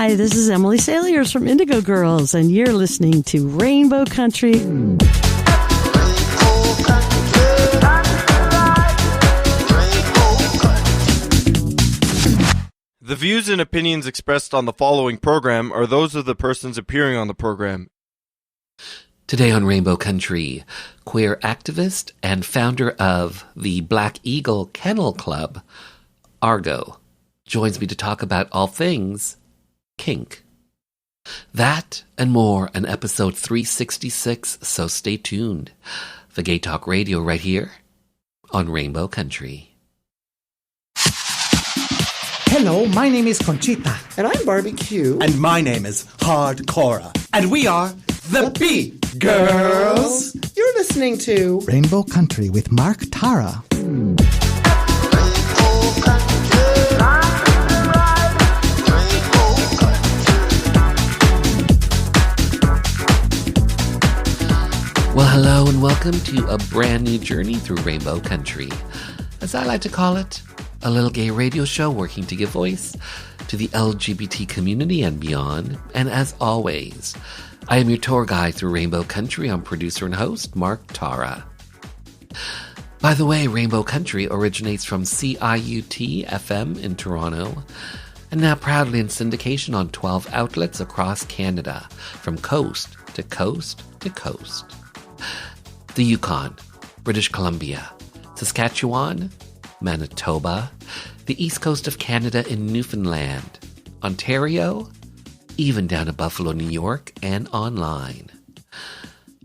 Hi, this is Emily Saliers from Indigo Girls, and you're listening to Rainbow Country. The views and opinions expressed on the following program are those of the persons appearing on the program. Today on Rainbow Country, queer activist and founder of the Black Eagle Kennel Club, ARGO, joins me to talk about all things kink. That and more in episode 366, so stay tuned. The Gay Talk Radio right here on Rainbow Country. Hello, my name is Conchita. And I'm Barbecue. And my name is Hardcora. And we are the B Girls. You're listening to Rainbow Country with Mark Tara. Well, hello and welcome to a brand new journey through Rainbow Country. As I like to call it, a little gay radio show working to give voice to the LGBT community and beyond. And as always, I am your tour guide through Rainbow Country. I'm producer and host, Mark Tara. By the way, Rainbow Country originates from CIUT FM in Toronto, and now proudly in syndication on 12 outlets across Canada, from coast to coast to coast. The Yukon, British Columbia, Saskatchewan, Manitoba, the east coast of Canada in Newfoundland, Ontario, even down to Buffalo, New York, and online.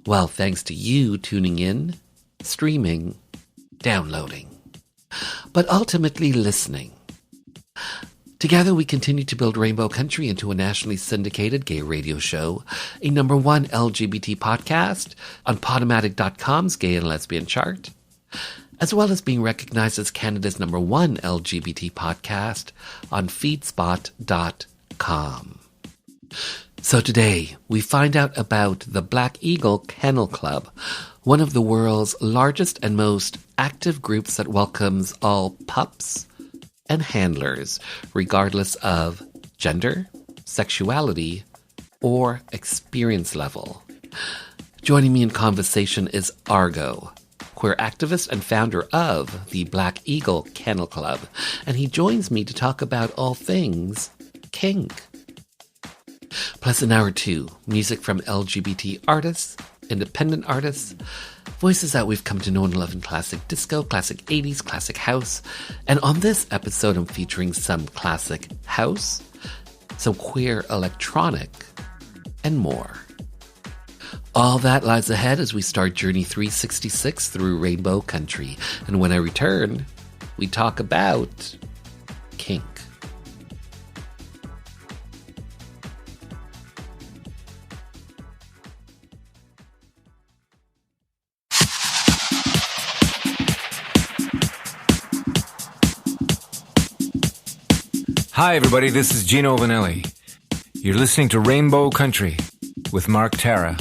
Well, thanks to you tuning in, streaming, downloading, but ultimately listening. Together we continue to build Rainbow Country into a nationally syndicated gay radio show, a #1 LGBT podcast on Podomatic.com's gay and lesbian chart, as well as being recognized as Canada's #1 LGBT podcast on feedspot.com. So today, we find out about the Black Eagle Kennel Club, one of the world's largest and most active groups that welcomes all pups and handlers, regardless of gender, sexuality, or experience level. Joining me in conversation is ARGO, queer activist and founder of the Black Eagle Kennel Club, and he joins me to talk about all things kink. Plus an hour or two, music from LGBT artists, independent artists, voices that we've come to know and love in classic disco, classic 80s, classic house, and on this episode I'm featuring some classic house, some queer electronic, and more. All that lies ahead as we start Journey 366 through Rainbow Country. And when I return, we talk about kink. Hi everybody, this is Gino Vanelli. You're listening to Rainbow Country with Mark Tara.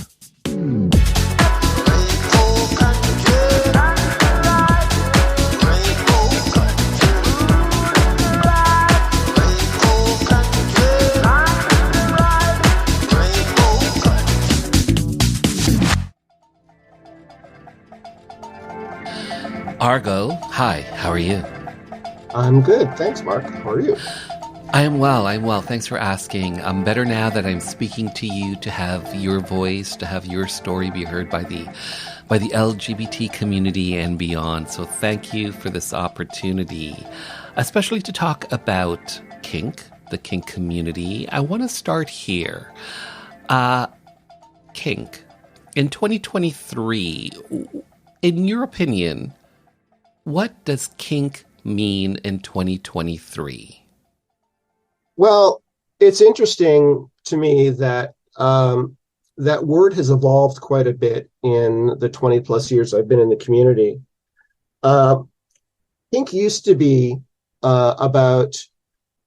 ARGO, hi, how are you? I'm good. Thanks, Mark. How are you? I am well. Thanks for asking. I'm better now that I'm speaking to you, to have your voice, to have your story be heard by the LGBT community and beyond. So thank you for this opportunity, especially to talk about kink, the kink community. I want to start here. Kink. In 2023, in your opinion, what does kink mean in 2023? Well, it's interesting to me that that word has evolved quite a bit in the 20 plus years I've been in the community. Kink used to be about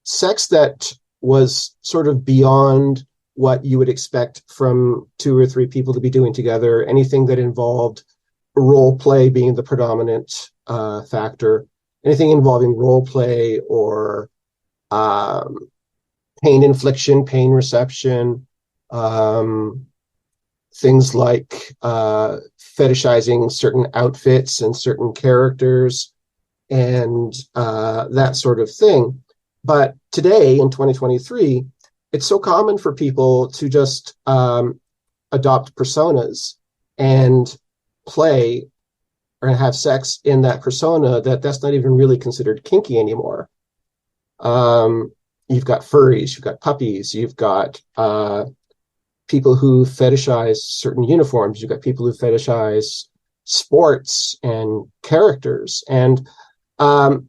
sex that was sort of beyond what you would expect from two or three people to be doing together. Anything that involved role play being the predominant factor, anything involving role play or pain infliction, pain reception, things like fetishizing certain outfits and certain characters, and that sort of thing. But today, in 2023, it's so common for people to just adopt personas and play or have sex in that persona that's not even really considered kinky anymore. You've got furries, you've got puppies, you've got people who fetishize certain uniforms, you've got people who fetishize sports and characters, and that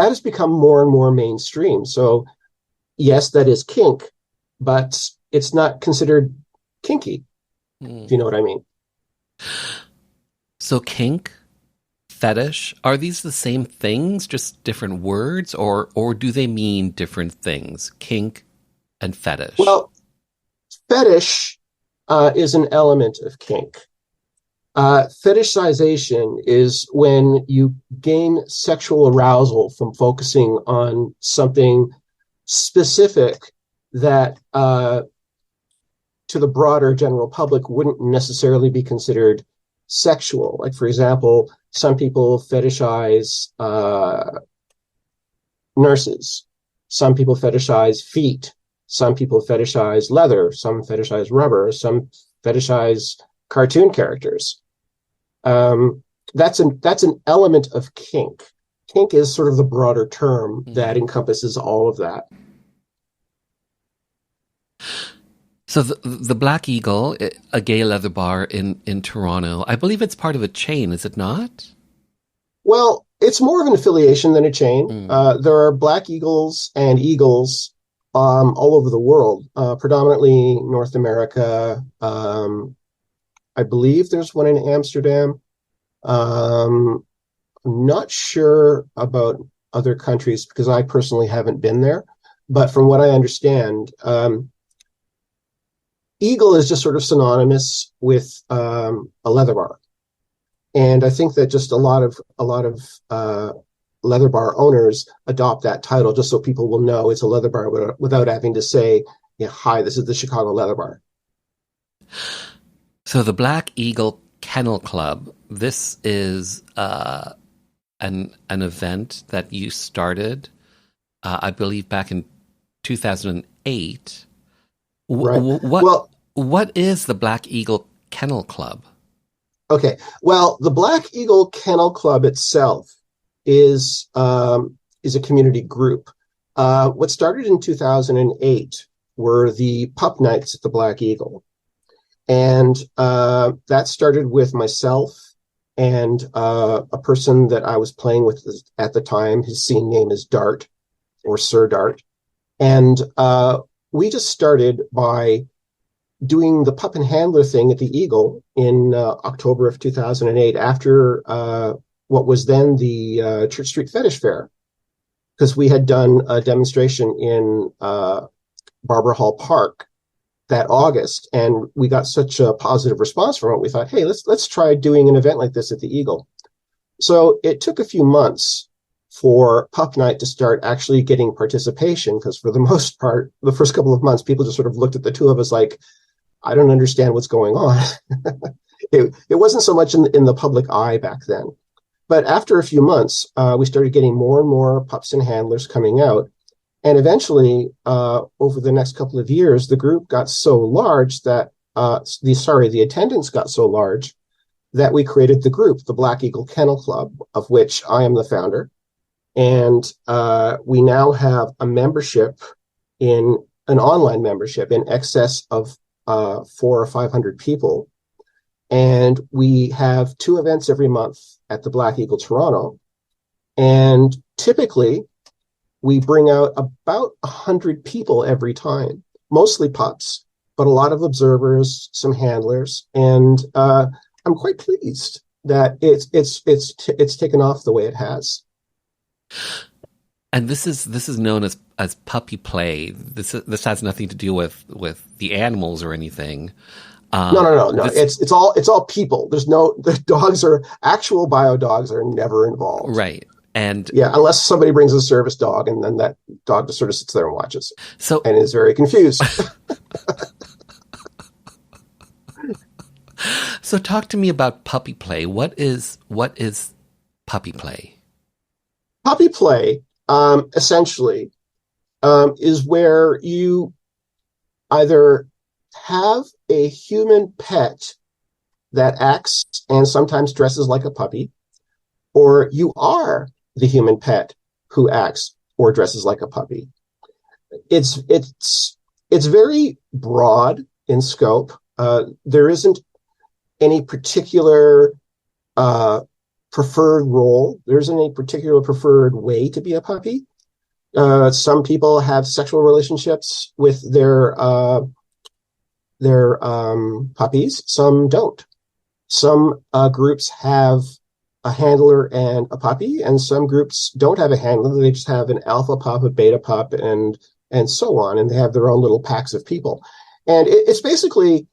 has become more and more mainstream. So yes, that is kink, but it's not considered kinky, if you know what I mean. So kink, fetish, are these the same things, just different words, or do they mean different things? Kink and fetish. Well, fetish is an element of kink. Fetishization is when you gain sexual arousal from focusing on something specific that to the broader general public wouldn't necessarily be considered sexual. Like, for example, some people fetishize nurses. Some people fetishize feet. Some people fetishize leather. Some fetishize rubber. Some fetishize cartoon characters. That's an element of kink. Kink is sort of the broader term that encompasses all of that. So the Black Eagle, a gay leather bar in Toronto, I believe it's part of a chain, is it not? Well, it's more of an affiliation than a chain. There are Black Eagles and Eagles all over the world, predominantly North America. I believe there's one in Amsterdam. I'm not sure about other countries because I personally haven't been there. But from what I understand, Eagle is just sort of synonymous with a leather bar. And I think that just a lot of leather bar owners adopt that title just so people will know it's a leather bar without having to say, yeah, hi, this is the Chicago Leather Bar. So the Black Eagle Kennel Club, this is an event that you started, I believe, back in 2008. Right. What is the Black Eagle Kennel Club? Okay. Well, the Black Eagle Kennel Club itself is a community group. What started in 2008 were the pup nights at the Black Eagle. And that started with myself and a person that I was playing with at the time. His scene name is Dart, or Sir Dart. And we just started by doing the pup and handler thing at the Eagle in October of 2008, after what was then the Church Street Fetish Fair, because we had done a demonstration in Barbara Hall Park that August, and we got such a positive response from it. We thought, hey, let's try doing an event like this at the Eagle. So it took a few months for Pup Night to start actually getting participation, because for the most part, the first couple of months, people just sort of looked at the two of us like, I don't understand what's going on. It wasn't so much in the public eye back then. But after a few months, we started getting more and more pups and handlers coming out. And eventually, over the next couple of years, the group got so large that, the attendance got so large that we created the group, the Black Eagle Kennel Club, of which I am the founder. And we now have a membership, in an online membership, in excess of 400 or 500 people. And we have 2 events every month at the Black Eagle Toronto. And typically, we bring out about 100 people every time, mostly pups, but a lot of observers, some handlers. And I'm quite pleased that it's taken off the way it has. And this is known as puppy play. This has nothing to do with the animals or anything. No. It's all people. The dogs are actual bio dogs are never involved. Right. And yeah, unless somebody brings a service dog, and then that dog just sort of sits there and watches, so and is very confused. So talk to me about puppy play. What is puppy play? Puppy play, essentially, is where you either have a human pet that acts and sometimes dresses like a puppy, or you are the human pet who acts or dresses like a puppy. It's very broad in scope. There isn't any particular preferred role. There isn't any particular preferred way to be a puppy. Some people have sexual relationships with their puppies. Some don't. Some groups have a handler and a puppy, and some groups don't have a handler. They just have an alpha pup, a beta pup, and so on, and they have their own little packs of people. And it's basically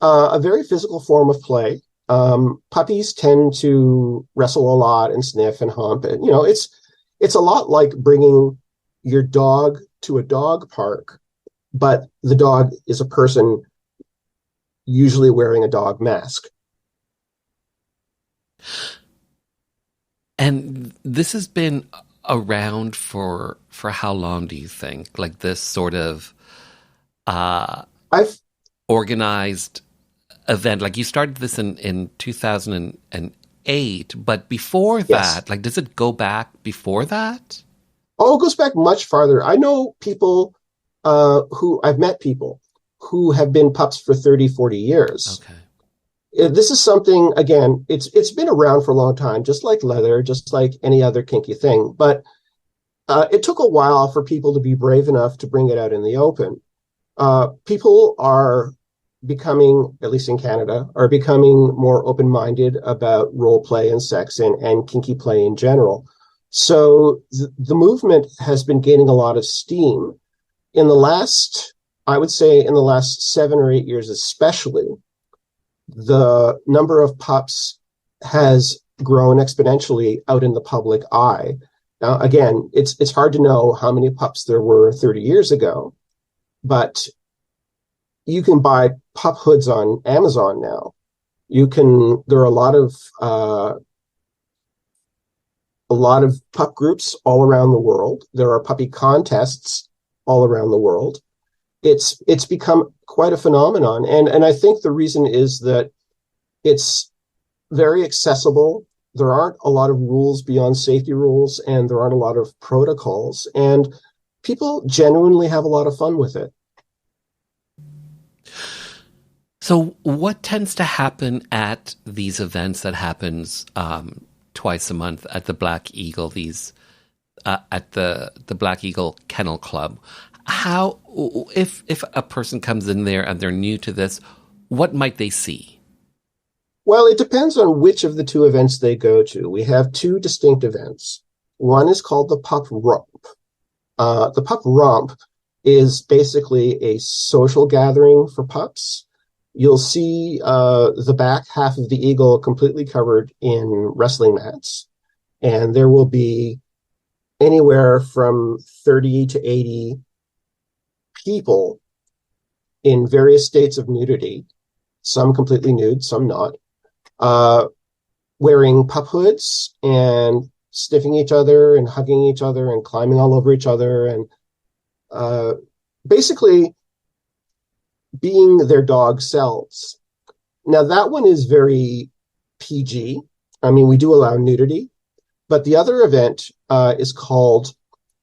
a very physical form of play. Puppies tend to wrestle a lot and sniff and hump, and it's a lot like bringing your dog to a dog park, but the dog is a person, usually wearing a dog mask. And this has been around for how long, do you think? Like this sort of organized event. Like you started this in 2008, but before that, like does it go back before that? Oh, it goes back much farther. I know people I've met people who have been pups for 30, 40 years. Okay. This is something, again, it's been around for a long time, just like leather, just like any other kinky thing. But it took a while for people to be brave enough to bring it out in the open. People are becoming, at least in Canada, are becoming more open-minded about role play and sex and kinky play in general. So the movement has been gaining a lot of steam. In the last 7 or 8 years especially, the number of pups has grown exponentially out in the public eye. Now, again, it's hard to know how many pups there were 30 years ago, but you can buy pup hoods on Amazon now. There are a lot of pup groups all around the world. There are puppy contests all around the world. It's become quite a phenomenon. And I think the reason is that it's very accessible. There aren't a lot of rules beyond safety rules, and there aren't a lot of protocols. And people genuinely have a lot of fun with it. So what tends to happen at these events that happens twice a month at the Black Eagle, at the Black Eagle Kennel Club? How, if a person comes in there and they're new to this, what might they see? Well, it depends on which of the two events they go to. We have two distinct events. One is called the Pup Romp. The Pup Romp is basically a social gathering for pups. You'll see the back half of the eagle completely covered in wrestling mats, and there will be anywhere from 30 to 80 people in various states of nudity, some completely nude, some not, wearing pup hoods and sniffing each other and hugging each other and climbing all over each other and basically being their dog selves. Now, that one is very PG. I mean, we do allow nudity, but the other event is called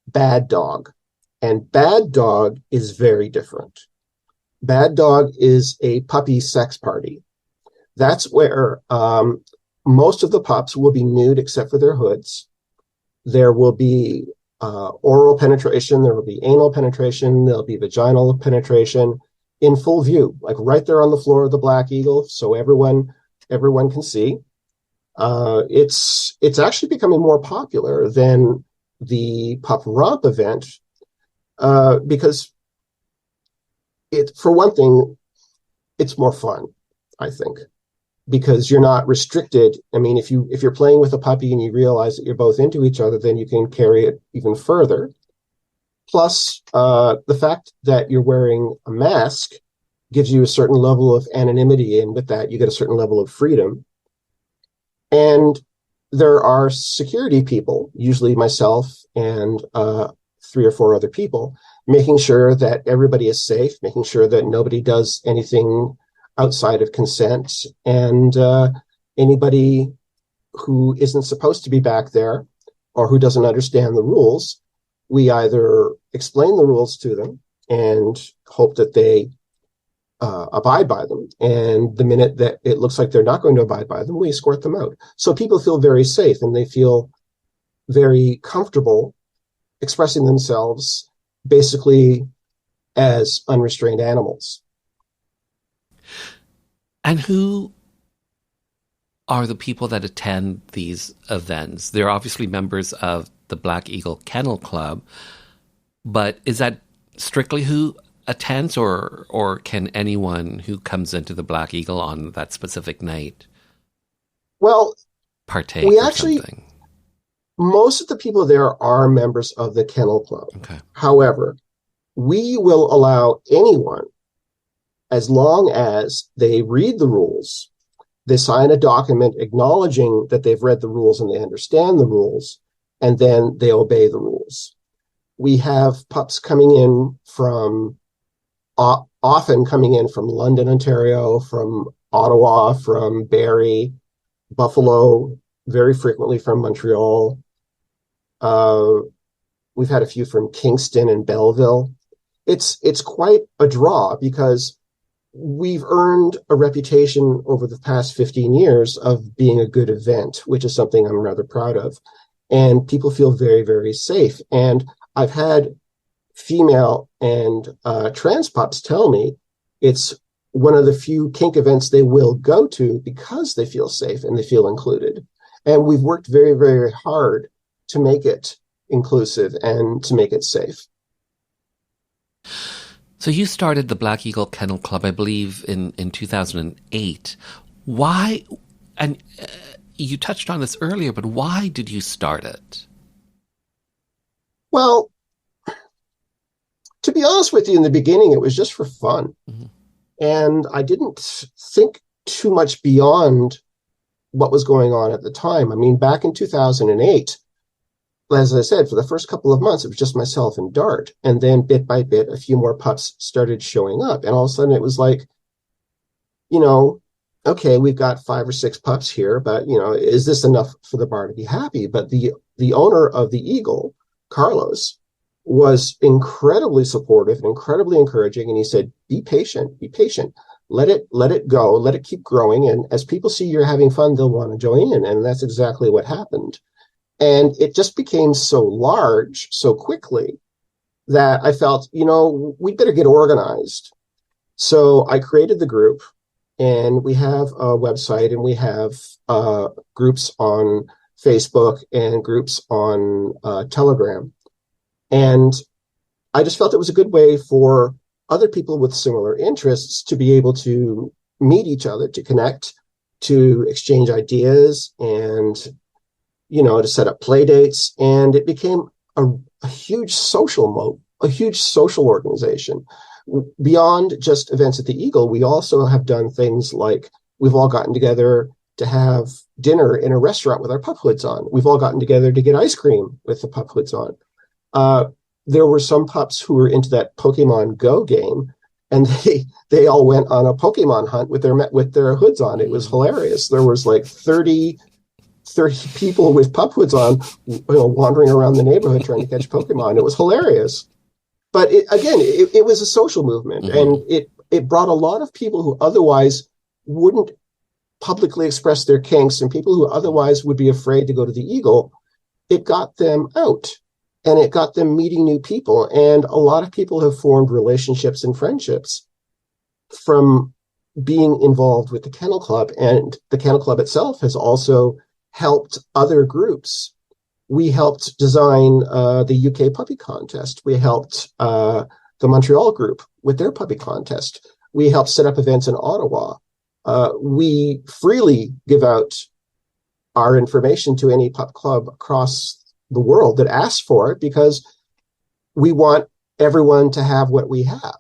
Bad Dog. And Bad Dog is very different. Bad Dog is a puppy sex party. That's where most of the pups will be nude except for their hoods. There will be oral penetration. There will be anal penetration. There'll be vaginal penetration in full view, like right there on the floor of the Black Eagle, so everyone can see. It's actually becoming more popular than the Pup Romp event because for one thing, it's more fun, I think. because you're not restricted. I mean, if you're playing with a puppy and you realize that you're both into each other, then you can carry it even further. Plus, the fact that you're wearing a mask gives you a certain level of anonymity, and with that, you get a certain level of freedom. And there are security people, usually myself and 3 or 4 other people, making sure that everybody is safe, making sure that nobody does anything outside of consent, and anybody who isn't supposed to be back there or who doesn't understand the rules, we either explain the rules to them and hope that they abide by them. And the minute that it looks like they're not going to abide by them, we escort them out. So people feel very safe and they feel very comfortable expressing themselves basically as unrestrained animals. And who are the people that attend these events? They're obviously members of the Black Eagle Kennel Club, but is that strictly who attends, or can anyone who comes into the Black Eagle on that specific night partake or something? Most of the people there are members of the Kennel Club. Okay. However, we will allow anyone, as long as they read the rules, they sign a document acknowledging that they've read the rules and they understand the rules, and then they obey the rules. We have pups coming in from, often coming in from London, Ontario, from Ottawa, from Barrie, Buffalo, very frequently from Montreal. We've had a few from Kingston and Belleville. It's quite a draw because we've earned a reputation over the past 15 years of being a good event, which is something I'm rather proud of. And people feel very, very safe. And I've had female and trans pups tell me it's one of the few kink events they will go to because they feel safe and they feel included. And we've worked very, very hard to make it inclusive and to make it safe. So you started the Black Eagle Kennel Club, I believe, in 2008. Why, and you touched on this earlier, but why did you start it? Well, to be honest with you, in the beginning, it was just for fun. Mm-hmm. And I didn't think too much beyond what was going on at the time. I mean, back in 2008, as I said, for the first couple of months, it was just myself and Dart. And then bit by bit, a few more pups started showing up. And all of a sudden it was like, okay, we've got 5 or 6 pups here, but, is this enough for the bar to be happy? But the owner of the Eagle, Carlos, was incredibly supportive and incredibly encouraging. And he said, be patient. Let it go. Let it keep growing. And as people see you're having fun, they'll want to join in. And that's exactly what happened. And it just became so large so quickly that I felt, we better get organized. So I created the group, and we have a website, and we have groups on Facebook and groups on Telegram. And I just felt it was a good way for other people with similar interests to be able to meet each other, to connect, to exchange ideas, and to set up play dates. And it became a huge social organization. Beyond just events at the Eagle, we also have done things like we've all gotten together to have dinner in a restaurant with our pup hoods on. We've all gotten together to get ice cream with the pup hoods on. There were some pups who were into that Pokemon Go game, and they all went on a Pokemon hunt with their hoods on. It was hilarious. There was like 30 people with pup hoods on, wandering around the neighborhood trying to catch Pokemon. It was hilarious. But it was a social movement, mm-hmm. and it brought a lot of people who otherwise wouldn't publicly express their kinks, and people who otherwise would be afraid to go to the Eagle. It got them out, and it got them meeting new people. And a lot of people have formed relationships and friendships from being involved with the Kennel Club. And the Kennel Club itself has also helped other groups. We helped design the UK puppy contest. We helped the Montreal group with their puppy contest. We helped set up events in Ottawa. We freely give out our information to any pup club across the world that asks for it, because we want everyone to have what we have.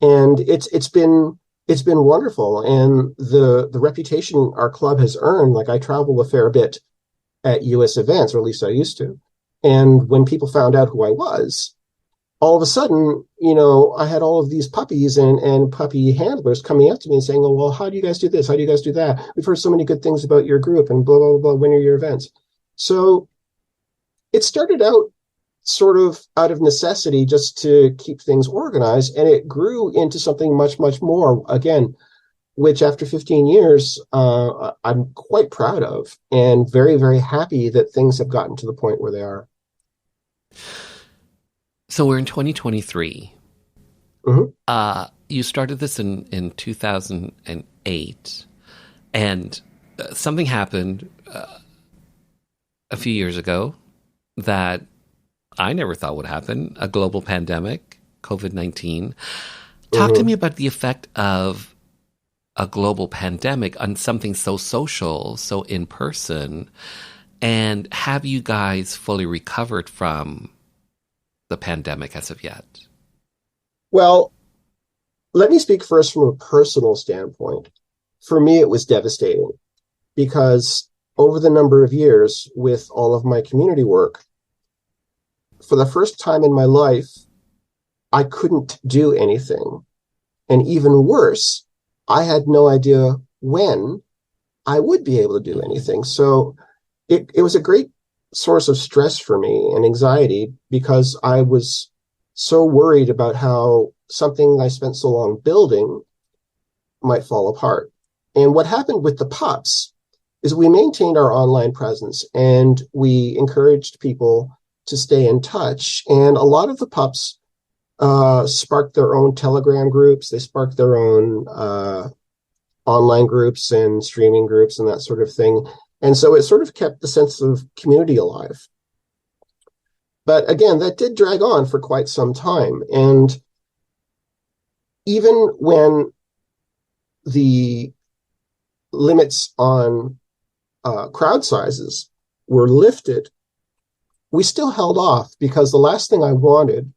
And it's been wonderful. And the reputation our club has earned, like I travel a fair bit at US events, or at least I used to. And when people found out who I was, all of a sudden, I had all of these puppies and puppy handlers coming up to me and saying, oh, well, how do you guys do this? How do you guys do that? We've heard so many good things about your group and blah, blah, blah, when are your events? So it started out sort of out of necessity, just to keep things organized. And it grew into something much, much more, again, which after 15 years, I'm quite proud of, and very, very happy that things have gotten to the point where they are. So we're in 2023. Mm-hmm. You started this in 2008, and something happened a few years ago that I never thought would happen, a global pandemic, COVID-19. Talk to me about the effect of a global pandemic on something so social, so in person, and have you guys fully recovered from the pandemic as of yet? Well, let me speak first from a personal standpoint. For me, it was devastating, because over the number of years with all of my community work, for the first time in my life, I couldn't do anything. And even worse, I had no idea when I would be able to do anything. So it was a great source of stress for me and anxiety, because I was so worried about how something I spent so long building might fall apart. And what happened with the pups is we maintained our online presence, and we encouraged people to stay in touch. And a lot of the pups sparked their own Telegram groups. They sparked their own online groups and streaming groups and that sort of thing. And so it sort of kept the sense of community alive. But again, that did drag on for quite some time. And even when the limits on crowd sizes were lifted, we still held off, because the last thing I wanted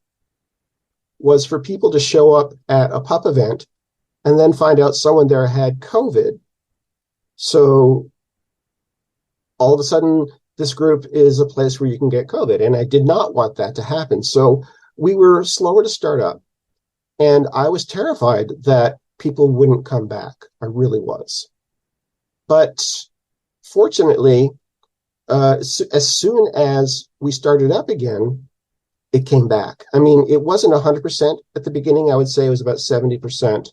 was for people to show up at a pup event and then find out someone there had COVID. So all of a sudden, this group is a place where you can get COVID. And I did not want that to happen. So we were slower to start up. And I was terrified that people wouldn't come back. I really was. But fortunately, as soon as we started up again, it came back. I mean, it wasn't 100% at the beginning. I would say it was about 70%.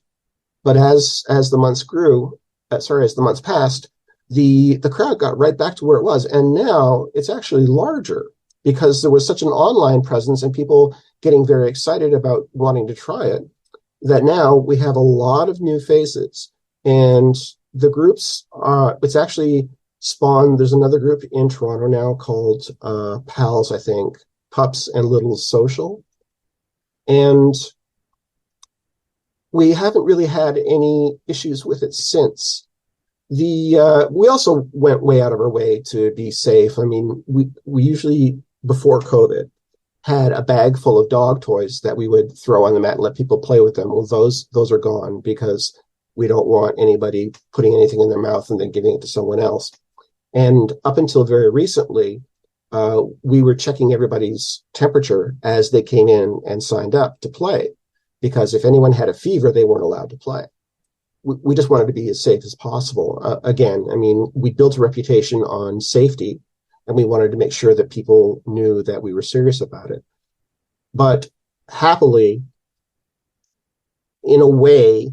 But as the months grew, as the months passed, the crowd got right back to where it was. And now it's actually larger, because there was such an online presence and people getting very excited about wanting to try it, that now we have a lot of new faces. And the groups, it's actually spawned, there's another group in Toronto now called PALS, I think, Pups and Littles Social. And we haven't really had any issues with it since. We also went way out of our way to be safe. I mean, we usually, before COVID, had a bag full of dog toys that we would throw on the mat and let people play with them. Well, those are gone, because we don't want anybody putting anything in their mouth and then giving it to someone else. And up until very recently, we were checking everybody's temperature as they came in and signed up to play, because if anyone had a fever, they weren't allowed to play. We just wanted to be as safe as possible. Again, I mean, we built a reputation on safety, and we wanted to make sure that people knew that we were serious about it. But happily, in a way,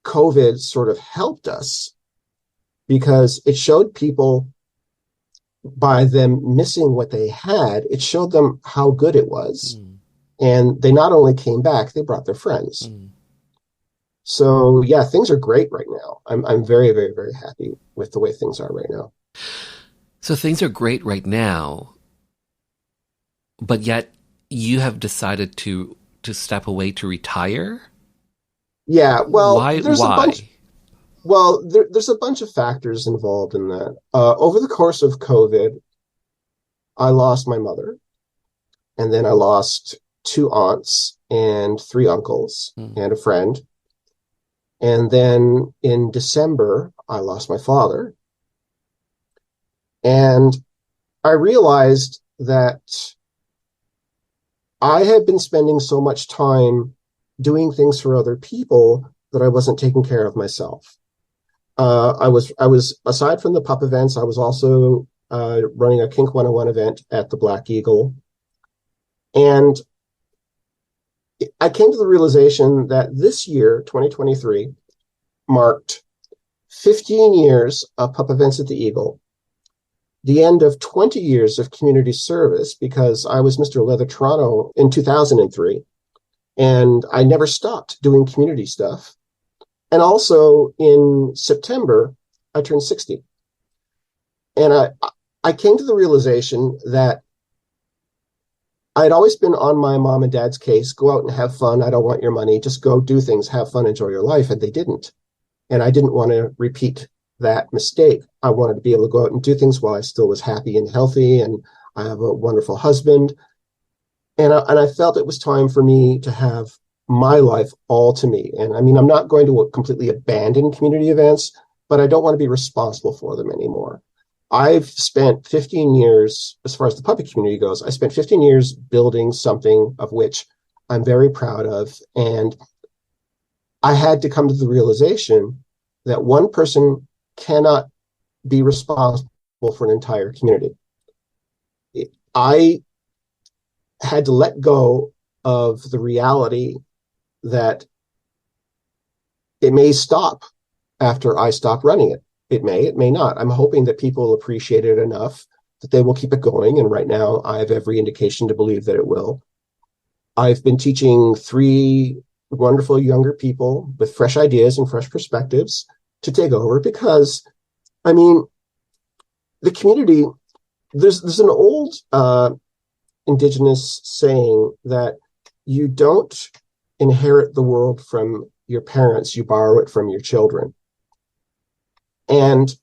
COVID sort of helped us, because it showed people, by them missing what they had, it showed them how good it was. And they not only came back, they brought their friends. So yeah, things are great right now. I'm very, very, very happy with the way things are right now. So things are great right now, but yet you have decided to step away, to retire? Yeah, well, why? Well, there's a bunch of factors involved in that. Over the course of COVID, I lost my mother, and then I lost 2 aunts and 3 uncles and a friend. And then in December, I lost my father. And I realized that I had been spending so much time doing things for other people that I wasn't taking care of myself. I was aside from the pup events, I was also running a KINK 101 event at the Black Eagle. And I came to the realization that this year, 2023, marked 15 years of pup events at the Eagle, the end of 20 years of community service, because I was Mr. Leather Toronto in 2003, and I never stopped doing community stuff. And also in September, I turned 60. And I came to the realization that I'd always been on my mom and dad's case: go out and have fun. I don't want your money. Just go do things, have fun, enjoy your life. And they didn't. And I didn't want to repeat that mistake. I wanted to be able to go out and do things while I still was happy and healthy. And I have a wonderful husband. And I felt it was time for me to have my life all to me. And I mean, I'm not going to completely abandon community events, but I don't want to be responsible for them anymore. I've spent 15 years, as far as the puppy community goes, I spent 15 years building something of which I'm very proud of. And I had to come to the realization that one person cannot be responsible for an entire community. I had to let go of the reality that it may stop after I stop running it. It may not. I'm hoping that people will appreciate it enough that they will keep it going. And right now, I have every indication to believe that it will. I've been teaching 3 wonderful younger people with fresh ideas and fresh perspectives to take over, because, I mean, the community, there's an old Indigenous saying that you don't inherit the world from your parents, you borrow it from your children. And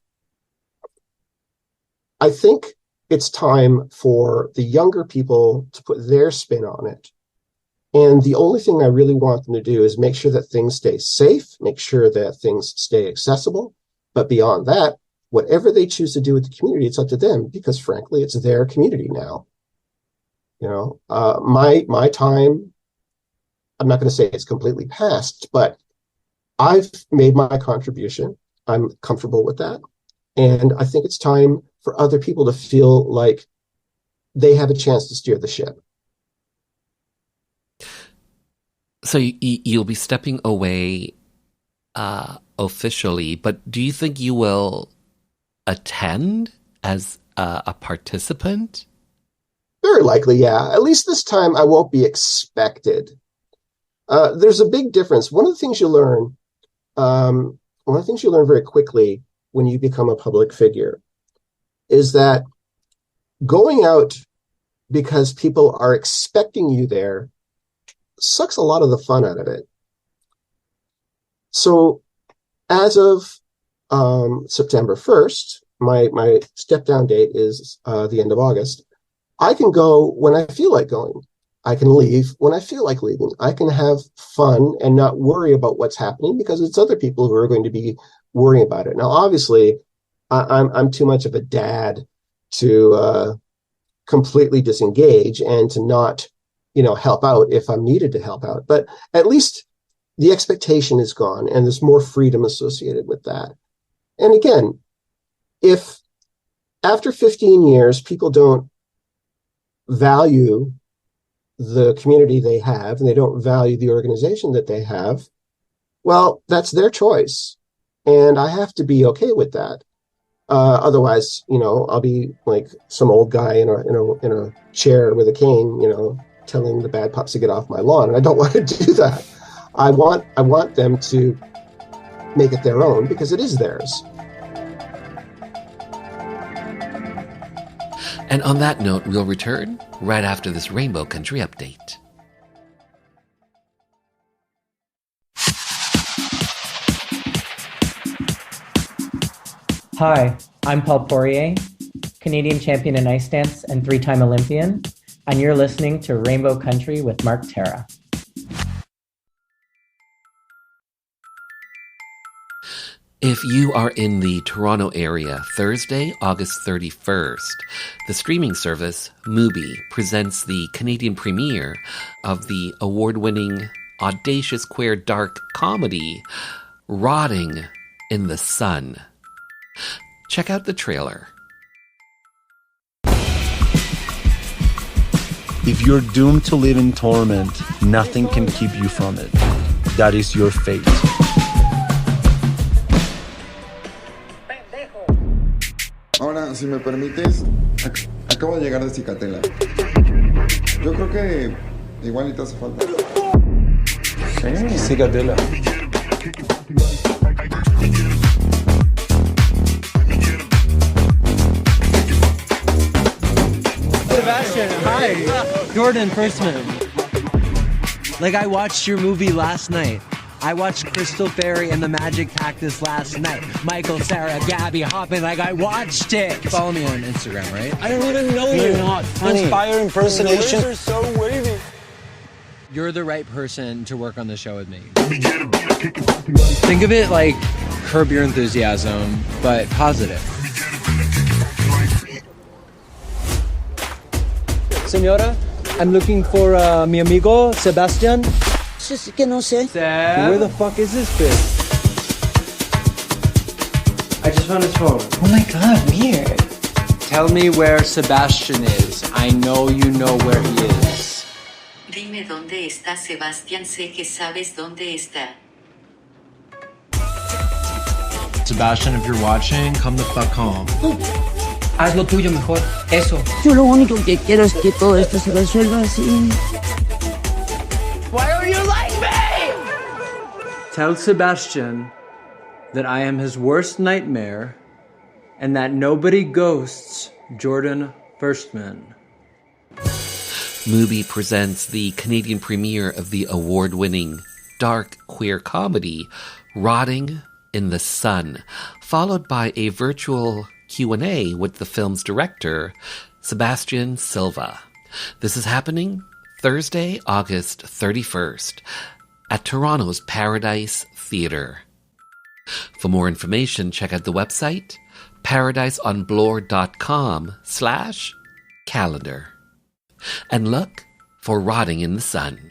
I think it's time for the younger people to put their spin on it. And the only thing I really want them to do is make sure that things stay safe, make sure that things stay accessible. But beyond that, whatever they choose to do with the community, it's up to them, because frankly, it's their community now. You know, my time, I'm not going to say it's completely past, but I've made my contribution. I'm comfortable with that. And I think it's time for other people to feel like they have a chance to steer the ship. So you'll be stepping away officially, but do you think you will attend as a participant? Very likely, yeah. At least this time I won't be expected. There's a big difference. One of the things you learn very quickly when you become a public figure is that going out because people are expecting you there sucks a lot of the fun out of it. So as of September 1st, my step down date is the end of August. I can go when I feel like going. I can leave when I feel like leaving. I can have fun and not worry about what's happening, because it's other people who are going to be worrying about it. Now, obviously, I'm too much of a dad to completely disengage and to not, help out if I'm needed to help out. But at least the expectation is gone, and there's more freedom associated with that. And again, if after 15 years people don't value the community they have and they don't value the organization that they have, well, that's their choice. And I have to be okay with that. Otherwise, I'll be like some old guy in a chair with a cane, telling the bad pups to get off my lawn. And I don't want to do that. I want them to make it their own, because it is theirs. And on that note, we'll return right after this Rainbow Country update. Hi, I'm Paul Poirier, Canadian champion in ice dance and 3-time Olympian, and you're listening to Rainbow Country with Mark Tara. If you are in the Toronto area, Thursday, August 31st, the streaming service Mubi presents the Canadian premiere of the award-winning audacious queer dark comedy Rotting in the Sun. Check out the trailer. If you're doomed to live in torment, nothing can keep you from it. That is your fate. Ahora, si me permites, acabo de llegar de Cicatela. Yo creo que igual ni te hace falta. Sí, Cicatela. Sebastian, hi. Jordan Firstman. Like, I watched your movie last night. I watched Crystal Fairy and the Magic Cactus last night. Michael, Sarah, Gabby, Hoppin', like I watched it. Follow me on Instagram, right? I don't even know you. You're not funny. Inspire impersonation. Your are so wavy. You're the right person to work on the show with me. Think of it like Curb Your Enthusiasm, but positive. Señora, I'm looking for mi amigo, Sebastian. Que no sé. Where the fuck is this bitch? I just found his phone. Oh my god, weird. Tell me where Sebastian is. I know you know where he is. Dime dónde está Sebastián, sé que sabes dónde está. Sebastian, if you're watching, come the fuck home. Haz lo tuyo mejor. Eso. Yo lo único que quiero es que todo esto se resuelva así. Why don't you like me? Tell Sebastian that I am his worst nightmare and that nobody ghosts Jordan Firstman. Mubi presents the Canadian premiere of the award-winning dark queer comedy Rotting in the Sun, followed by a virtual Q&A with the film's director, Sebastian Silva. This is happening Thursday, August 31st at Toronto's Paradise Theatre. For more information, check out the website paradiseonblore.com/calendar and look for Rotting in the Sun.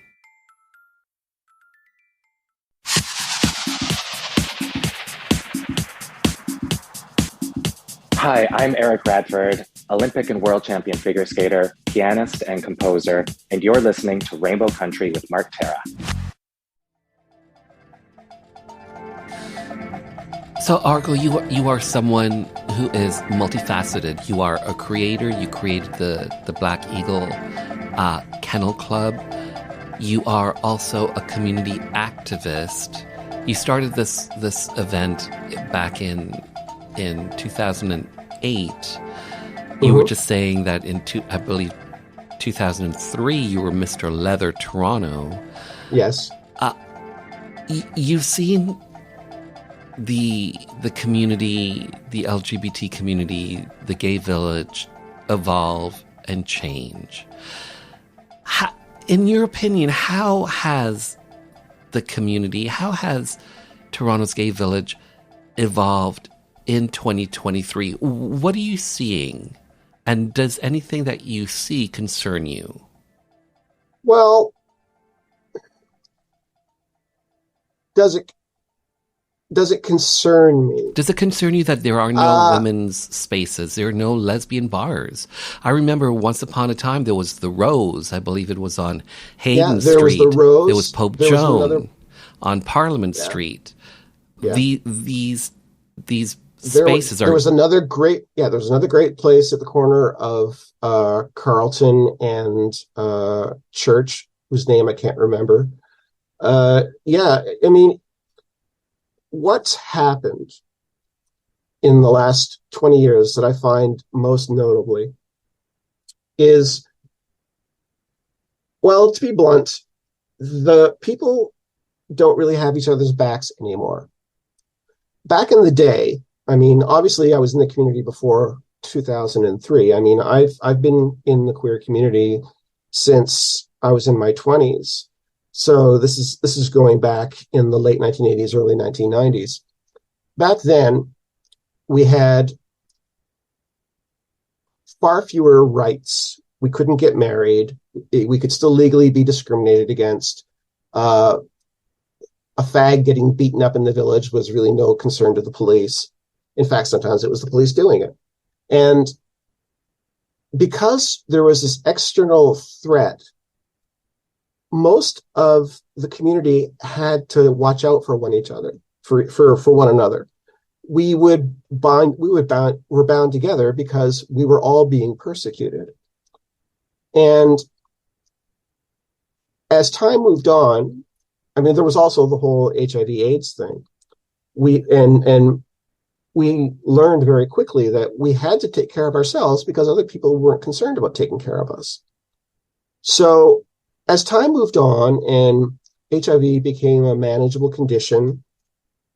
Hi, I'm Eric Radford, Olympic and world champion figure skater, pianist, and composer, and you're listening to Rainbow Country with Mark Tara. So, Argo, you are someone who is multifaceted. You are a creator. You created the Black Eagle Kennel Club. You are also a community activist. You started this event back in 2008. You were just saying that I believe 2003, you were Mr. Leather Toronto. Yes. You've seen the community, the LGBT community, the gay village evolve and change. In your opinion, how has the community, how has Toronto's gay village evolved in 2023? What are you seeing? And does anything that you see concern you? Well, does it concern me? Does it concern you that there are no women's spaces? There are no lesbian bars? I remember once upon a time there was the Rose. I believe it was on Hayden Street. There was the Rose. There was Pope Joan on Parliament Street. Yeah. These spaces there was another great place at the corner of Carlton and Church, whose name I can't remember. I mean, what's happened in the last 20 years that I find most notably is, well, to be blunt, the people don't really have each other's backs anymore. Back in the day, I mean, obviously, I was in the community before 2003. I mean, I've been in the queer community since I was in my 20s. So this is going back in the late 1980s, early 1990s. Back then, we had far fewer rights. We couldn't get married. We could still legally be discriminated against. A fag getting beaten up in the village was really no concern to the police. In fact, sometimes it was the police doing it. And because there was this external threat, most of the community had to watch out for one another. We were bound together because we were all being persecuted. And as time moved on, I mean, there was also the whole HIV/AIDS thing. We learned very quickly that we had to take care of ourselves because other people weren't concerned about taking care of us. So as time moved on and HIV became a manageable condition,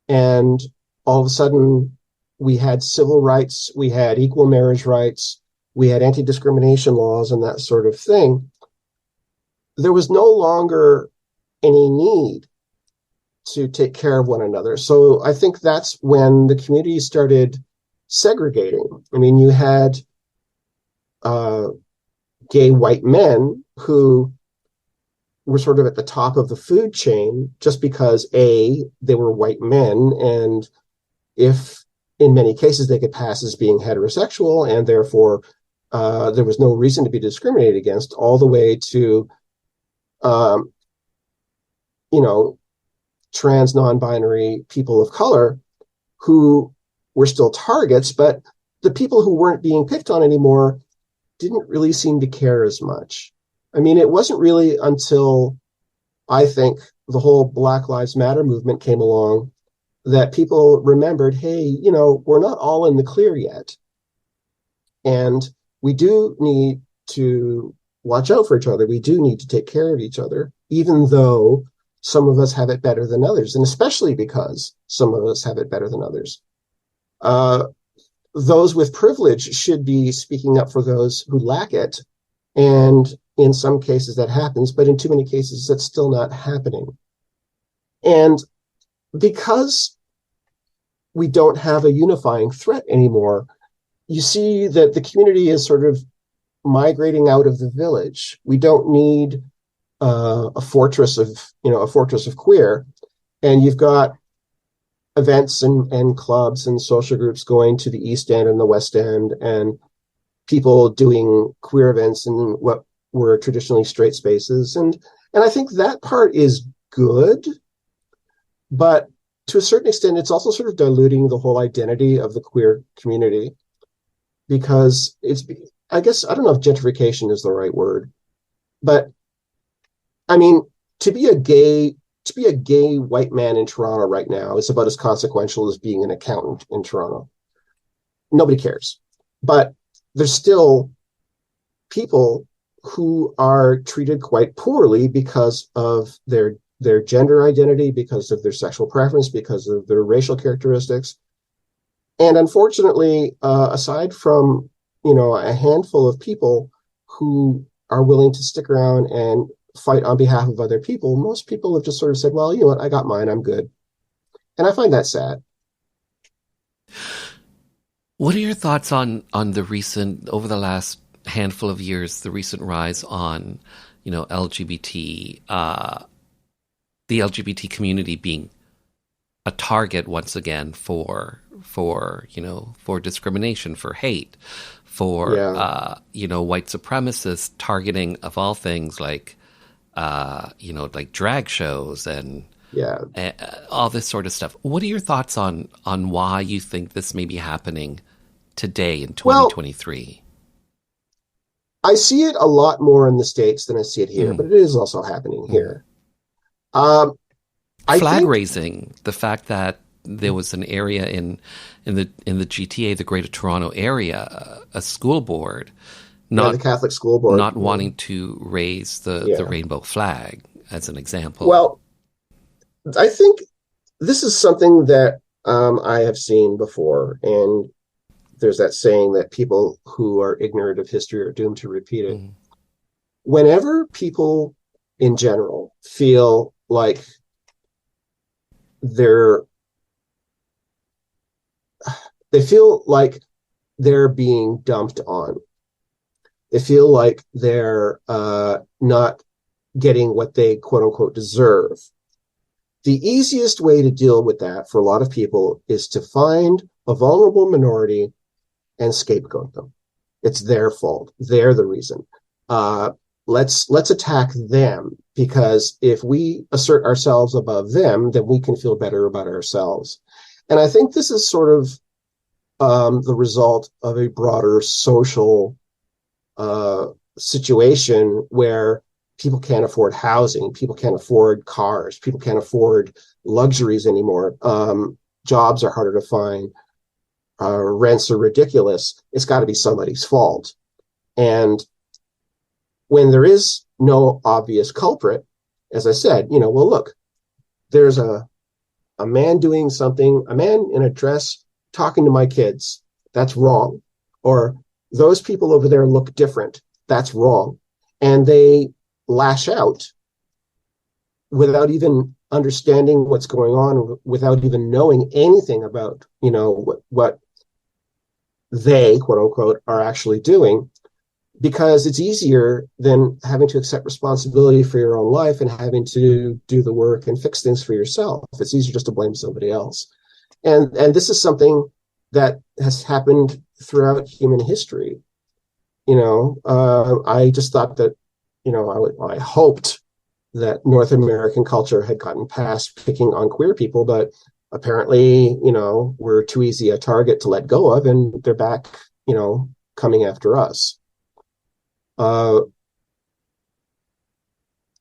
and all of a sudden we had civil rights, we had equal marriage rights, we had anti-discrimination laws and that sort of thing, there was no longer any need to take care of one another. So I think that's when the community started segregating. I mean, you had gay white men who were sort of at the top of the food chain just because, A, they were white men, and if in many cases they could pass as being heterosexual, and therefore there was no reason to be discriminated against, all the way to trans, non-binary people of color who were still targets, but the people who weren't being picked on anymore didn't really seem to care as much. I mean, it wasn't really until I think the whole Black Lives Matter movement came along that people remembered, hey, we're not all in the clear yet. And we do need to watch out for each other. We do need to take care of each other, even though some of us have it better than others, and especially because some of us have it better than others. Those with privilege should be speaking up for those who lack it. And in some cases that happens, but in too many cases that's still not happening. And because we don't have a unifying threat anymore, you see that the community is sort of migrating out of the village. We don't need a fortress of queer, and you've got events and clubs and social groups going to the East End and the West End, and people doing queer events in what were traditionally straight spaces, and I think that part is good, but to a certain extent, it's also sort of diluting the whole identity of the queer community, because I guess I don't know if gentrification is the right word, but I mean, to be a gay white man in Toronto right now is about as consequential as being an accountant in Toronto. Nobody cares. But there's still people who are treated quite poorly because of their gender identity, because of their sexual preference, because of their racial characteristics. And unfortunately, aside from, a handful of people who are willing to stick around and fight on behalf of other people, most people have just sort of said, well, you know what, I got mine, I'm good. And I find that sad. What are your thoughts on the recent, over the last handful of years, the recent rise on, LGBT, the LGBT community being a target once again for discrimination, for hate, for, white supremacists targeting, of all things, like drag shows and all this sort of stuff. What are your thoughts on why you think this may be happening today in 2023? I see it a lot more in the States than I see it here, but it is also happening here. Flag raising, the fact that there was an area in the GTA, the Greater Toronto Area, a school board, the Catholic school board, not wanting to raise the rainbow flag, as an example. Well, I think this is something that I have seen before. And there's that saying that people who are ignorant of history are doomed to repeat it. Whenever people in general feel like they're being dumped on, they feel like they're not getting what they quote unquote deserve. The easiest way to deal with that for a lot of people is to find a vulnerable minority and scapegoat them. It's their fault. They're the reason. Let's attack them, because if we assert ourselves above them, then we can feel better about ourselves. And I think this is sort of the result of a broader social situation where people can't afford housing, people can't afford cars, people can't afford luxuries anymore. Jobs are harder to find. Rents are ridiculous. It's got to be somebody's fault. And when there is no obvious culprit, as I said, well, look, there's a man doing something, a man in a dress talking to my kids. That's wrong. Or those people over there look different. That's wrong. And they lash out without even understanding what's going on, without even knowing anything about, what they, quote unquote, are actually doing, because it's easier than having to accept responsibility for your own life and having to do the work and fix things for yourself. It's easier just to blame somebody else. And this is something that has happened throughout human history. I just thought that, I hoped that North American culture had gotten past picking on queer people, but apparently, we're too easy a target to let go of, and they're back, coming after us.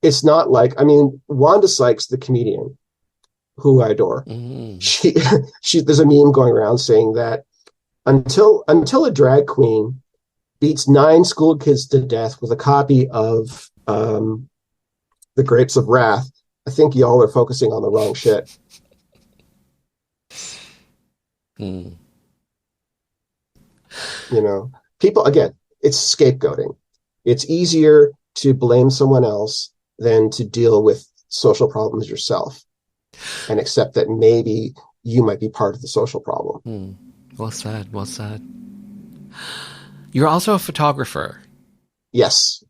It's not like, Wanda Sykes, the comedian, who I adore, she there's a meme going around saying that until a drag queen beats 9 school kids to death with a copy of The Grapes of Wrath, I think y'all are focusing on the wrong shit. People, again, it's scapegoating. It's easier to blame someone else than to deal with social problems yourself and accept that maybe you might be part of the social problem. Well said. Well said. You're also a photographer. Yes.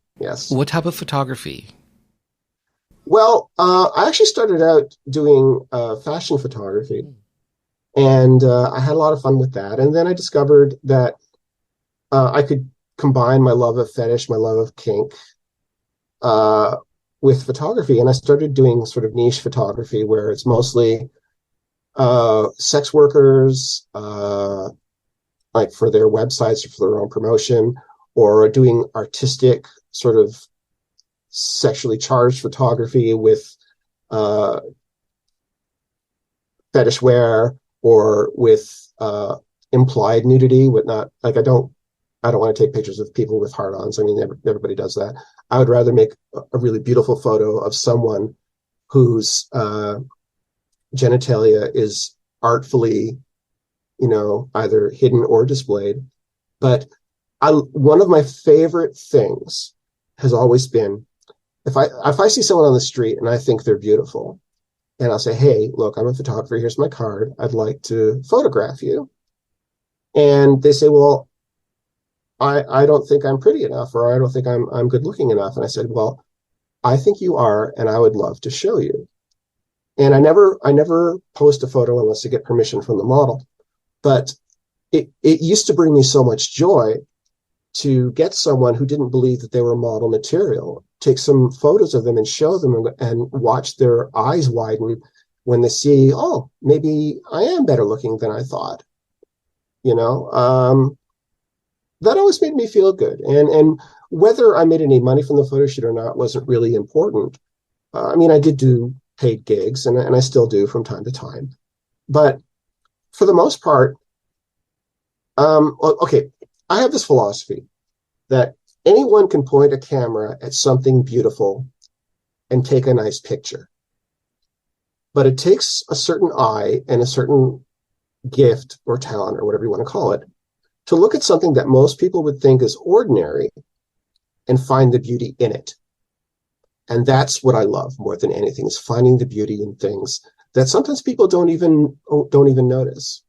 What type of photography? Well, I actually started out doing fashion photography, and I had a lot of fun with that. And then I discovered that I could combine my love of fetish, my love of kink, with photography. And I started doing sort of niche photography where it's mostly sex workers, like for their websites or for their own promotion, or doing artistic sort of sexually charged photography with fetish wear or with implied nudity, whatnot. Like I don't want to take pictures of people with hard-ons. Everybody does that. I would rather make a really beautiful photo of someone whose genitalia is artfully, either hidden or displayed. But one of my favorite things has always been, if I see someone on the street and I think they're beautiful, and I'll say, hey, look, I'm a photographer. Here's my card. I'd like to photograph you. And they say, well, I don't think I'm pretty enough, or I don't think I'm good looking enough. And I said, well, I think you are, and I would love to show you. And I never post a photo unless I get permission from the model. But it used to bring me so much joy to get someone who didn't believe that they were model material, take some photos of them and show them and watch their eyes widen when they see, oh, maybe I am better looking than I thought. That always made me feel good. And whether I made any money from the photo shoot or not wasn't really important. I did do paid gigs, and I still do from time to time. But for the most part, okay, I have this philosophy that anyone can point a camera at something beautiful and take a nice picture. But it takes a certain eye and a certain gift or talent or whatever you want to call it, to look at something that most people would think is ordinary and find the beauty in it. And that's what I love more than anything, is finding the beauty in things that sometimes people don't even notice,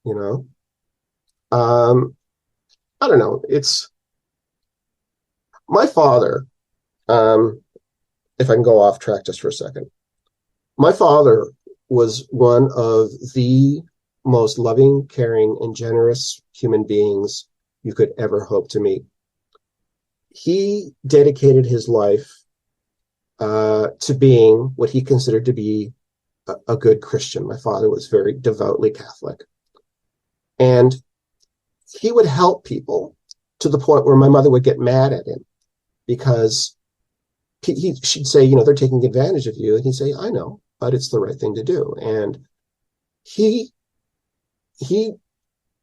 you know? I don't know. It's my father. If I can go off track just for a second, my father was one of the most loving, caring, and generous human beings you could ever hope to meet. He dedicated his life to being what he considered to be a good Christian. My father was very devoutly Catholic. And he would help people to the point where my mother would get mad at him because she'd say, you know, they're taking advantage of you. And he'd say, I know, but it's the right thing to do. And he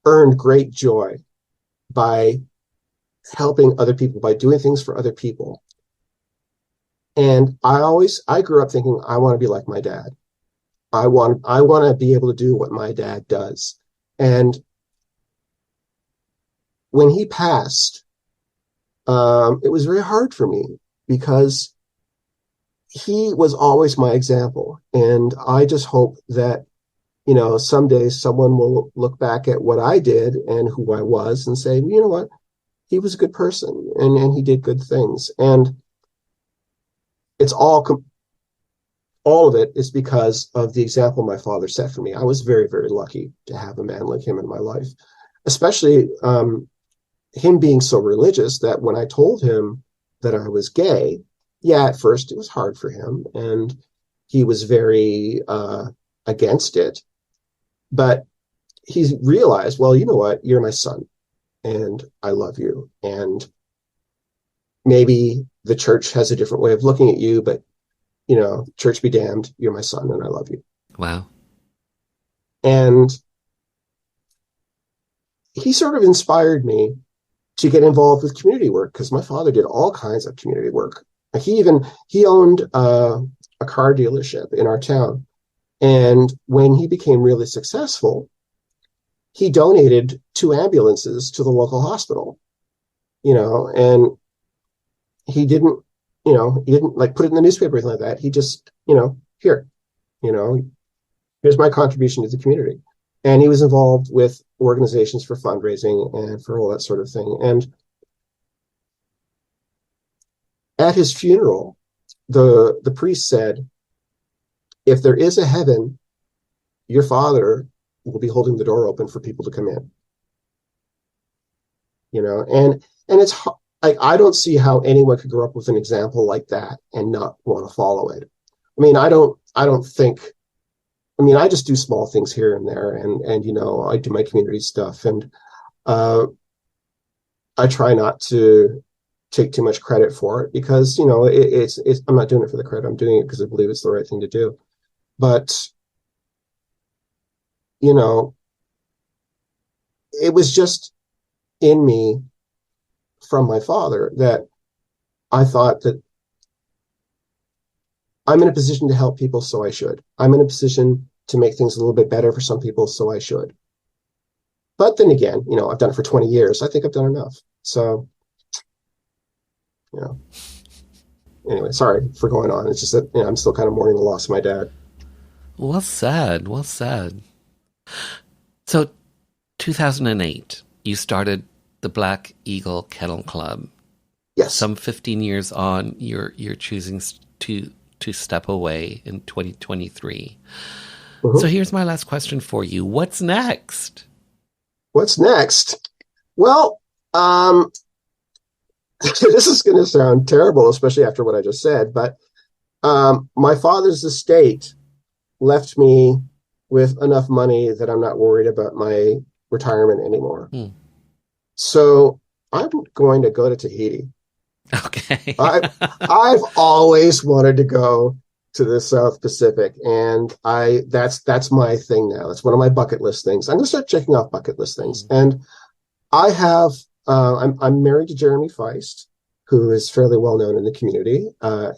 earned great joy by helping other people, by doing things for other people. And I grew up thinking, I want to be like my dad. I want to be able to do what my dad does. And when he passed, it was very hard for me because he was always my example. And I just hope that, you know, someday someone will look back at what I did and who I was and say, you know what, he was a good person and he did good things. And it's all of it is because of the example my father set for me. I was very, very lucky to have a man like him in my life, especially him being so religious that when I told him that I was gay, yeah, at first it was hard for him and he was very against it. But he realized, well, you know what, you're my son and I love you. And maybe the church has a different way of looking at you, but, you know, church be damned, you're my son and I love you. Wow. And he sort of inspired me to get involved with community work because my father did all kinds of community work. He owned a car dealership in our town. And when he became really successful, he donated 2 ambulances to the local hospital, you know, and he didn't like put it in the newspaper or anything like that. He just, you know, here, you know, here's my contribution to the community. And he was involved with organizations for fundraising and for all that sort of thing. And at his funeral, the priest said, if there is a heaven, your father will be holding the door open for people to come in. You know, and it's like, I don't see how anyone could grow up with an example like that and not want to follow it. I mean, I just do small things here and there, and you know, I do my community stuff, and I try not to take too much credit for it because, you know, it's I'm not doing it for the credit. I'm doing it because I believe it's the right thing to do. But, you know, it was just in me from my father that I thought that I'm in a position to help people, so I should. I'm in a position to make things a little bit better for some people, so I should. But then again, you know, I've done it for 20 years. I think I've done enough. So, you know, anyway, sorry for going on. It's just that, you know, I'm still kind of mourning the loss of my dad. Well said. Well said. So, 2008, you started the Black Eagle Kennel Club. Yes. Some 15 years on, you're choosing to step away in 2023. Mm-hmm. So here's my last question for you. What's next? What's next? Well, this is going to sound terrible, especially after what I just said, but my father's estate left me with enough money that I'm not worried about my retirement anymore. So I'm going to go to Tahiti. Okay. I've always wanted to go to the South Pacific, and that's my thing now. It's one of my bucket list things. I'm going to start checking off bucket list things. And I have I'm married to Jeremy Feist, who is fairly well known in the community.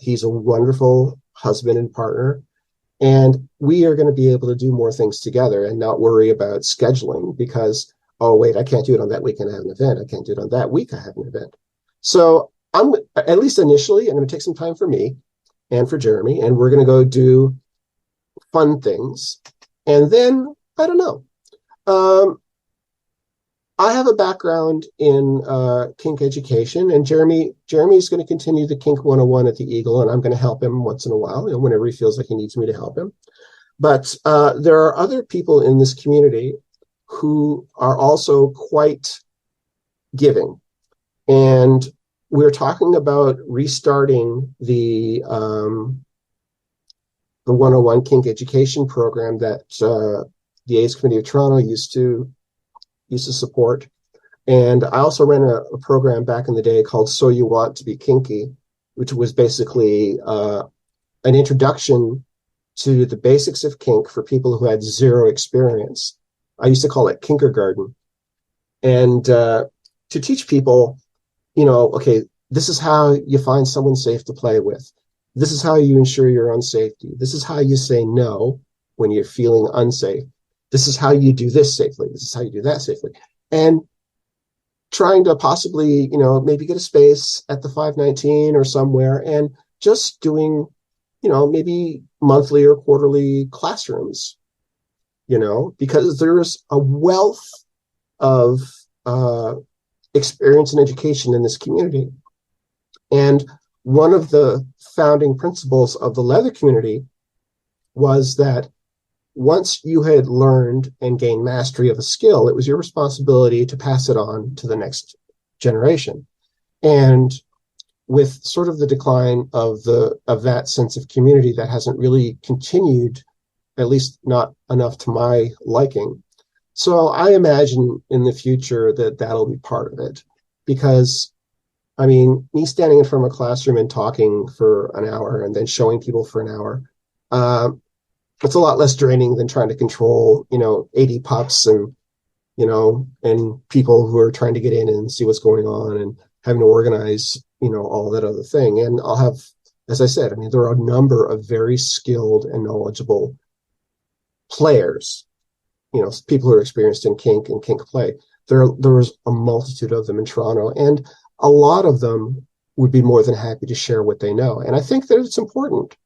He's a wonderful husband and partner. And we are going to be able to do more things together and not worry about scheduling because, oh, wait, I can't do it on that weekend. I have an event. I can't do it on that week. I have an event. So I'm, at least initially, I'm going to take some time for me and for Jeremy, and we're going to go do fun things. And then, I don't know. I have a background in kink education, and Jeremy's going to continue the Kink 101 at the Eagle, and I'm going to help him once in a while, whenever he feels like he needs me to help him. But there are other people in this community who are also quite giving. And we're talking about restarting the 101 kink education program that the AIDS Committee of Toronto used to support. And I also ran a program back in the day called So You Want to Be Kinky, which was basically an introduction to the basics of kink for people who had zero experience. I used to call it kindergarten. And to teach people, okay, this is how you find someone safe to play with. This is how you ensure your own safety. This is how you say no when you're feeling unsafe. This is how you do this safely. This is how you do that safely. And trying to possibly, maybe get a space at the 519 or somewhere and just doing, maybe monthly or quarterly classrooms, because there's a wealth of experience and education in this community. And one of the founding principles of the leather community was that once you had learned and gained mastery of a skill, it was your responsibility to pass it on to the next generation. And with sort of the decline of that sense of community that hasn't really continued, at least not enough to my liking. So I imagine in the future that that'll be part of it, because me standing in front of a classroom and talking for an hour and then showing people for an hour, it's a lot less draining than trying to control, 80 pups and people who are trying to get in and see what's going on and having to organize, all that other thing. And I'll have, as I said, there are a number of very skilled and knowledgeable players, people who are experienced in kink and kink play. There's a multitude of them in Toronto, and a lot of them would be more than happy to share what they know. And I think that it's important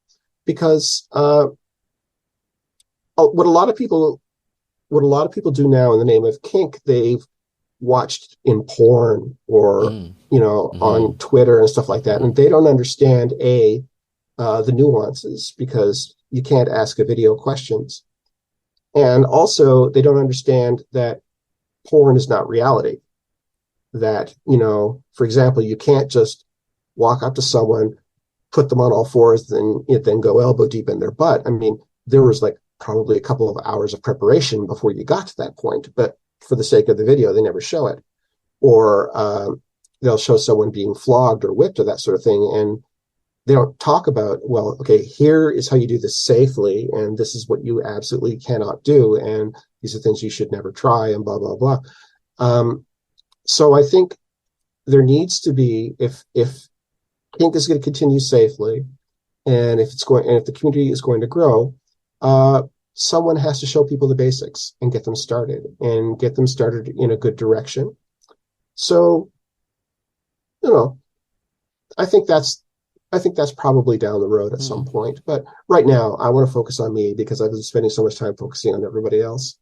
because, what a lot of people do now in the name of kink, they've watched in porn or on Twitter and stuff like that, and they don't understand the nuances because you can't ask a video questions, and also they don't understand that porn is not reality. That for example, you can't just walk up to someone, put them on all fours, then go elbow deep in their butt. There was probably a couple of hours of preparation before you got to that point, but for the sake of the video, they never show it. Or they'll show someone being flogged or whipped or that sort of thing, and they don't talk about, well, okay, here is how you do this safely, and this is what you absolutely cannot do, and these are things you should never try, and blah, blah, blah. So I think there needs to be, if kink is going to continue safely, and if the community is going to grow, someone has to show people the basics and get them started in a good direction. So, I think that's probably down the road at some point. But right now, I want to focus on me because I've been spending so much time focusing on everybody else.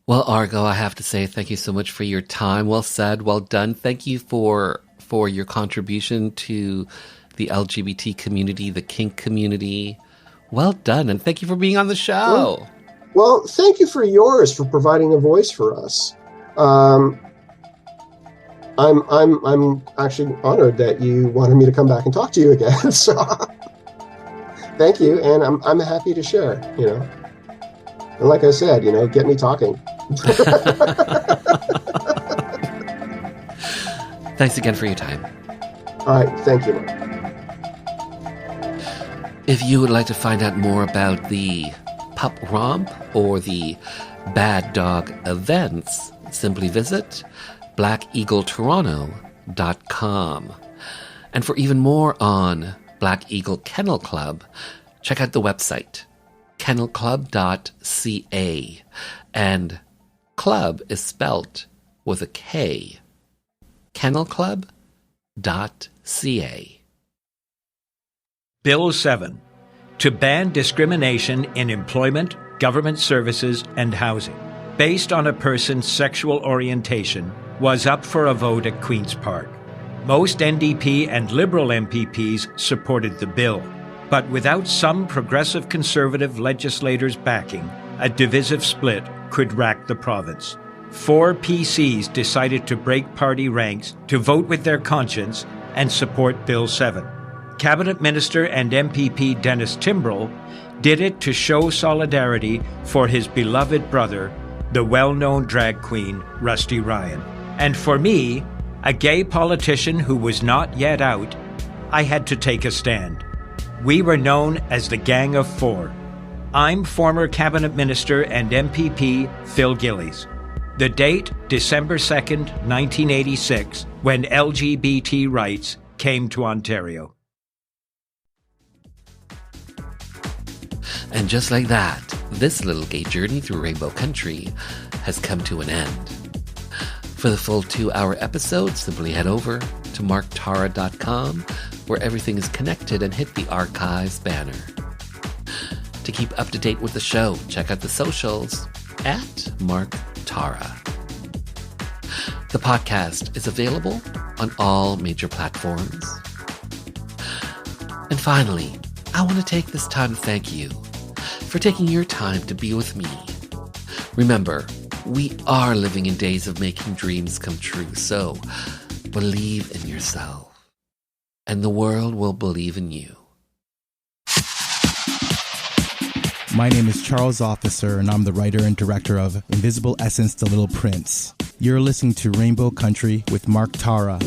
Well, Argo, I have to say thank you so much for your time. Well said, well done. Thank you for your contribution to the LGBT community, the kink community. Well done, and thank you for being on the show. Well, thank you for yours, for providing a voice for us. I'm actually honored that you wanted me to come back and talk to you again. So, thank you, and I'm happy to share. And like I said, get me talking. Thanks again for your time. All right, thank you. If you would like to find out more about the Pup Romp or the Bad Dog events, simply visit blackeagletoronto.com. And for even more on Black Eagle Kennel Club, check out the website, kennelclub.ca, and club is spelt with a K. kennelclub.ca. Bill 7, to ban discrimination in employment, government services, and housing, based on a person's sexual orientation, was up for a vote at Queen's Park. Most NDP and Liberal MPPs supported the bill, but without some progressive Conservative legislators' backing, a divisive split could rack the province. 4 PCs decided to break party ranks to vote with their conscience and support Bill 7. Cabinet Minister and MPP Dennis Timbrell did it to show solidarity for his beloved brother, the well-known drag queen Rusty Ryan. And for me, a gay politician who was not yet out, I had to take a stand. We were known as the Gang of Four. I'm former Cabinet Minister and MPP Phil Gillies. The date, December 2nd, 1986, when LGBT rights came to Ontario. And just like that, this little gay journey through Rainbow Country has come to an end. For the full 2-hour episode, simply head over to marktara.com, where everything is connected, and hit the archives banner. To keep up to date with the show, check out the socials at Mark Tara. The podcast is available on all major platforms. And finally, I want to take this time to thank you for taking your time to be with me. Remember, we are living in days of making dreams come true, so believe in yourself, and the world will believe in you. My name is Charles Officer, and I'm the writer and director of Invisible Essence, The Little Prince. You're listening to Rainbow Country with Mark Tara.